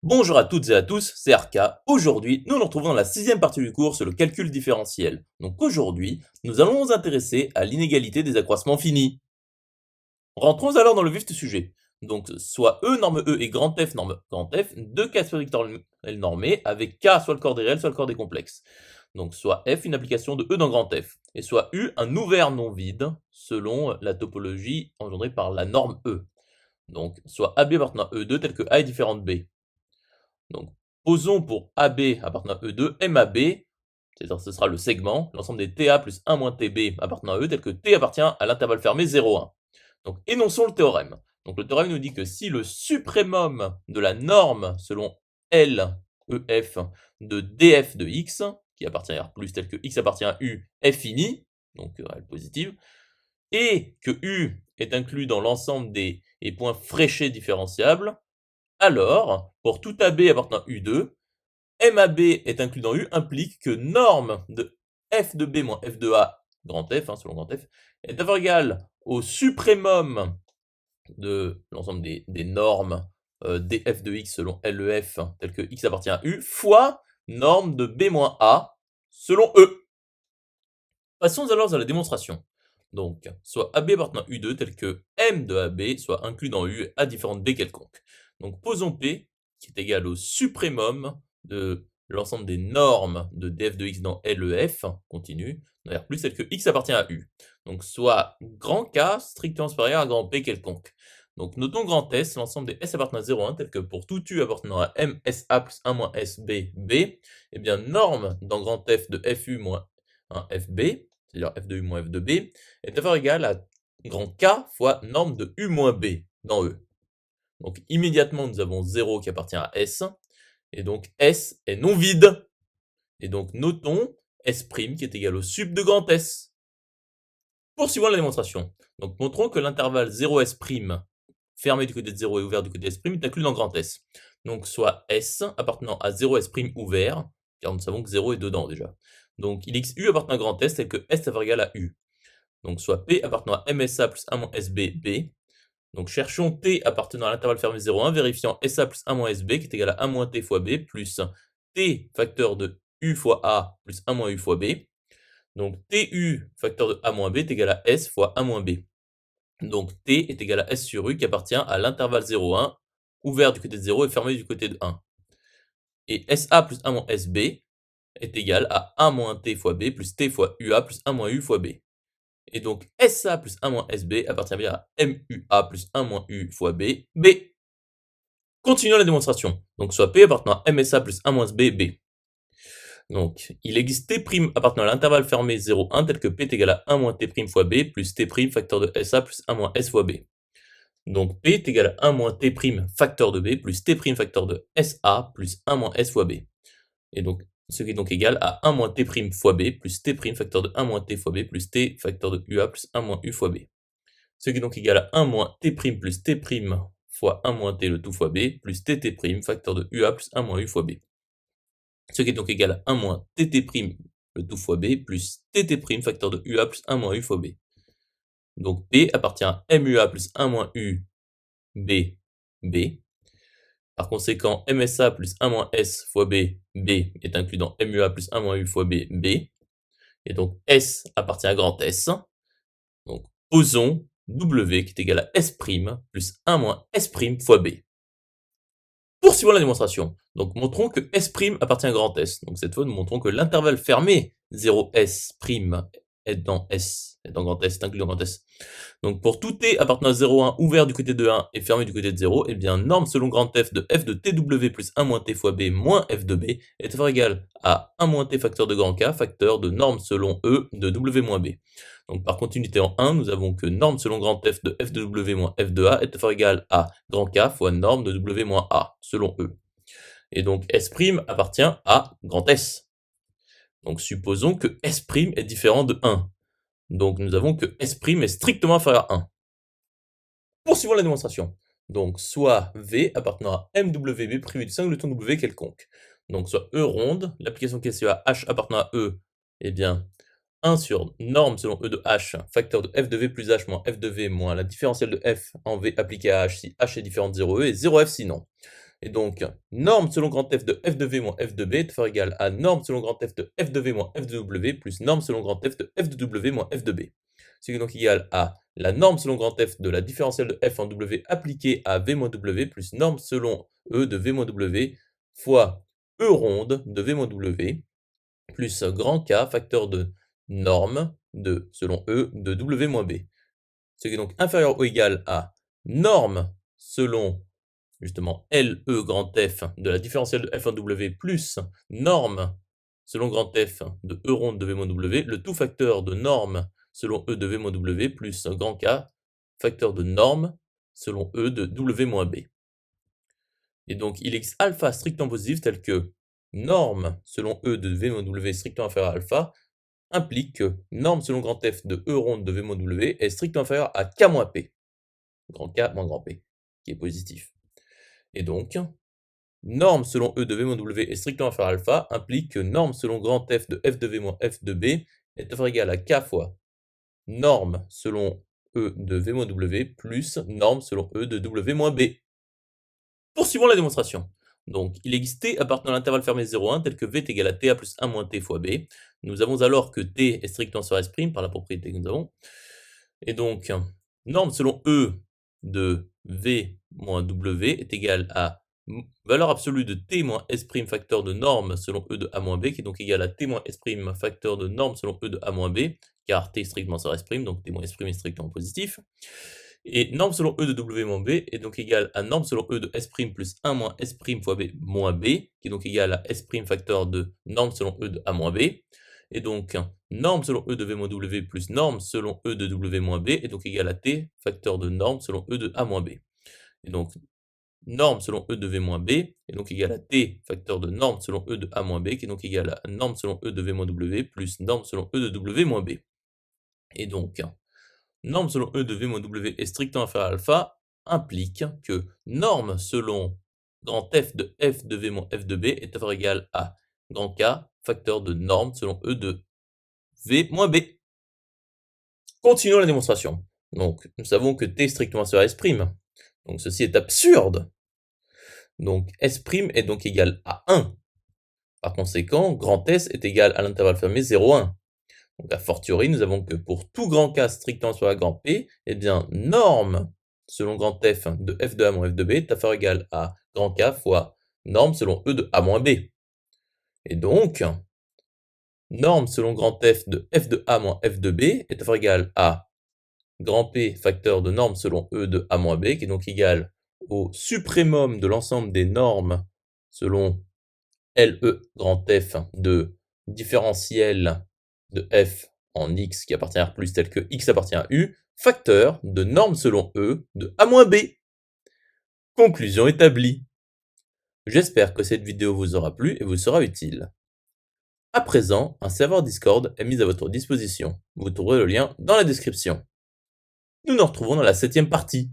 Bonjour à toutes et à tous, c'est Arca. Aujourd'hui, nous nous retrouvons dans la sixième partie du cours sur le calcul différentiel. Donc aujourd'hui, nous allons nous intéresser à l'inégalité des accroissements finis. Rentrons alors dans le vif du sujet. Donc soit E norme E et grand F norme grand F, deux cas vectoriels normés avec K soit le corps des réels soit le corps des complexes. Donc soit F une application de E dans grand F, et soit U un ouvert non vide selon la topologie engendrée par la norme E. Donc soit AB appartenant à E2 tel que A est différent de B. Donc, posons pour AB appartenant à E2, MAB, c'est-à-dire ce sera le segment, l'ensemble des TA plus 1 moins TB appartenant à E, tel que T appartient à l'intervalle fermé 0, 1. Donc, énonçons le théorème. Donc, le théorème nous dit que si le suprémum de la norme selon L, EF, de DF de X, qui appartient à R+, tel que X appartient à U, est fini, donc réelle positive, et que U est inclus dans l'ensemble des points fléchés différenciables, alors, pour tout AB appartenant à U2, MAB est inclus dans U implique que norme de f de B moins f de A, grand F, selon grand F, est d'abord égale au suprémum de l'ensemble des normes df de x selon LEF, tel que x appartient à U, fois norme de B moins A selon E. Passons alors à la démonstration. Donc, soit AB appartenant à U2 tel que M de AB soit inclus dans U à différentes B quelconques. Donc, posons P qui est égal au suprémum de l'ensemble des normes de df de x dans LEF, continue, dans R+, tel que x appartient à U. Donc, soit grand K strictement supérieur à grand P quelconque. Donc, notons grand S, l'ensemble des S appartenant à 0,1, tel que pour tout U appartenant à M, SA plus 1 moins SB, B, eh bien, norme dans grand F de FU moins 1 FB, c'est-à-dire f de u moins f de b, est d'abord égal à grand K fois norme de u moins b dans E. Donc immédiatement, nous avons 0 qui appartient à S, et donc S est non vide. Et donc notons S' qui est égal au sup de grand S. Poursuivons la démonstration. Donc montrons que l'intervalle 0S' fermé du côté de 0 et ouvert du côté de S' est inclus dans grand S. Donc soit S appartenant à 0S' ouvert, car nous savons que 0 est dedans déjà. Donc il existe U appartenant à grand S tel que S est égal à U. Donc soit P appartenant à MSA plus 1 moins SB, B. Donc cherchons T appartenant à l'intervalle fermé 0,1, vérifiant SA plus 1 moins SB qui est égal à 1 moins T fois B plus T facteur de U fois A plus 1 moins U fois B. Donc TU facteur de A moins B est égal à S fois 1 moins B. Donc T est égal à S sur U qui appartient à l'intervalle 0,1, ouvert du côté de 0 et fermé du côté de 1. Et SA plus 1 moins SB est égal à 1 moins T fois B plus T fois UA plus 1 moins U fois B. Et donc SA plus 1 moins SB appartient bien à MUA plus 1 moins U fois B, B. Continuons la démonstration. Donc soit P appartenant à MSA plus 1 moins SB, B. Donc il existe T' appartenant à l'intervalle fermé 0, 1 tel que P est égal à 1 moins T' fois B plus T' facteur de SA plus 1 moins S fois B. Donc P est égal à 1 moins T' facteur de B plus T' facteur de SA plus 1 moins S fois B. Et donc ce qui est donc égal à 1 moins T' fois B plus T' facteur de 1 moins T fois B plus T facteur de UA plus 1 moins U fois B. Ce qui est donc égal à 1 moins T' plus T' fois 1 moins T le tout fois B plus TT' facteur de UA plus 1 moins U fois B. Ce qui est donc égal à 1 moins TT' le tout fois B plus TT' facteur de UA plus 1 moins U fois B. Donc P appartient à MUA plus 1 moins U B, B. Par conséquent, MSA plus 1 moins S fois B, B est inclus dans MUA plus 1 moins U fois B, B. Et donc S appartient à grand S. Donc posons W qui est égal à S' plus 1 moins S' fois B. Poursuivons la démonstration. Donc montrons que S' appartient à grand S. Donc cette fois, nous montrons que l'intervalle fermé 0S' est dans S, est dans grand S, est inclus dans grand S. Donc pour tout T appartenant à 0,1 ouvert du côté de 1 et fermé du côté de 0, eh bien norme selon grand F de TW plus 1 moins T fois B moins F de B est égal à 1 moins T facteur de grand K facteur de norme selon E de W moins B. Donc par continuité en 1, nous avons que norme selon grand F de W moins F de A est égal à grand K fois norme de W moins A selon E. Et donc S' appartient à grand S. Donc supposons que S' est différent de 1. Donc nous avons que S' est strictement inférieur à 1. Poursuivons la démonstration. Donc soit V appartenant à MWB privé du singleton W quelconque. Donc soit E ronde, l'application qui est sur H appartenant à E, eh bien 1 sur norme selon E de H, facteur de F de V plus H moins F de V moins la différentielle de F en V appliquée à H si H est différent de 0E et 0F sinon. Et donc, norme selon grand F de f de v moins f de b est toujours égal à norme selon grand F de f de v moins f de w plus norme selon grand F de f de w moins f de b. Ce qui est donc égal à la norme selon grand F de la différentielle de f en w appliquée à v moins w plus norme selon e de v moins w fois e ronde de v moins w plus grand K facteur de norme de selon e de w moins b. Ce qui est donc inférieur ou égal à norme selon justement LE grand F de la différentielle de f en W plus norme selon grand F de E ronde de V moins W, le tout facteur de norme selon E de V moins W plus grand K facteur de norme selon E de W moins B. Et donc il existe alpha strictement positif tel que norme selon E de V moins W strictement inférieur à alpha implique que norme selon grand F de E ronde de V moins W est strictement inférieur à K moins P, grand K moins grand P, qui est positif. Et donc, norme selon E de V moins W est strictement inférieur à alpha implique que norme selon grand F de f de V moins f de B est inférieur égal à K fois norme selon E de V moins W plus norme selon E de W moins B. Poursuivons la démonstration. Donc, il existe T appartenant à l'intervalle fermé 0,1 tel que V est égal à TA plus 1 moins T fois B. Nous avons alors que T est strictement sur S' par la propriété que nous avons. Et donc, norme selon E de V moins W est égal à valeur absolue de T moins S' facteur de norme selon E de A moins B, qui est donc égal à T moins S' facteur de norme selon E de A moins B, car T est strictement sur S', donc T moins S' est strictement positif. Et norme selon E de W moins B est donc égal à norme selon E de S' plus 1 moins S' fois B moins B, qui est donc égal à S' facteur de norme selon E de A moins B. Et donc, norme selon E de V moins W plus norme selon E de W moins B est donc égal à T facteur de norme selon E de A moins B. Et donc, norme selon E de V moins B est donc égal à T facteur de norme selon E de A moins B, qui est donc égal à norme selon E de V moins W plus norme selon E de W moins B. Et donc, norme selon E de V moins W est strictement inférieur à alpha implique que norme selon grand F de V moins F de B est inférieur égal à grand K facteur de norme selon E de V moins B. Continuons la démonstration. Donc, nous savons que T est strictement sur S'. Donc, ceci est absurde. Donc, S' est donc égal à 1. Par conséquent, grand S est égal à l'intervalle fermé 0,1. Donc, a fortiori, nous avons que pour tout grand K strictement sur la grand P, eh bien, norme selon grand F de f de A moins f de B est inférieur égal à grand K fois norme selon E de A moins B. Et donc, norme selon grand F de A moins f de B est inférieur égal à grand P facteur de norme selon E de A moins B, qui est donc égal au suprémum de l'ensemble des normes selon LE grand F de différentiel de f en x qui appartient à R plus tel que x appartient à U, facteur de norme selon E de A moins B. Conclusion établie. J'espère que cette vidéo vous aura plu et vous sera utile. À présent, un serveur Discord est mis à votre disposition. Vous trouverez le lien dans la description. Nous nous retrouvons dans la 7e partie.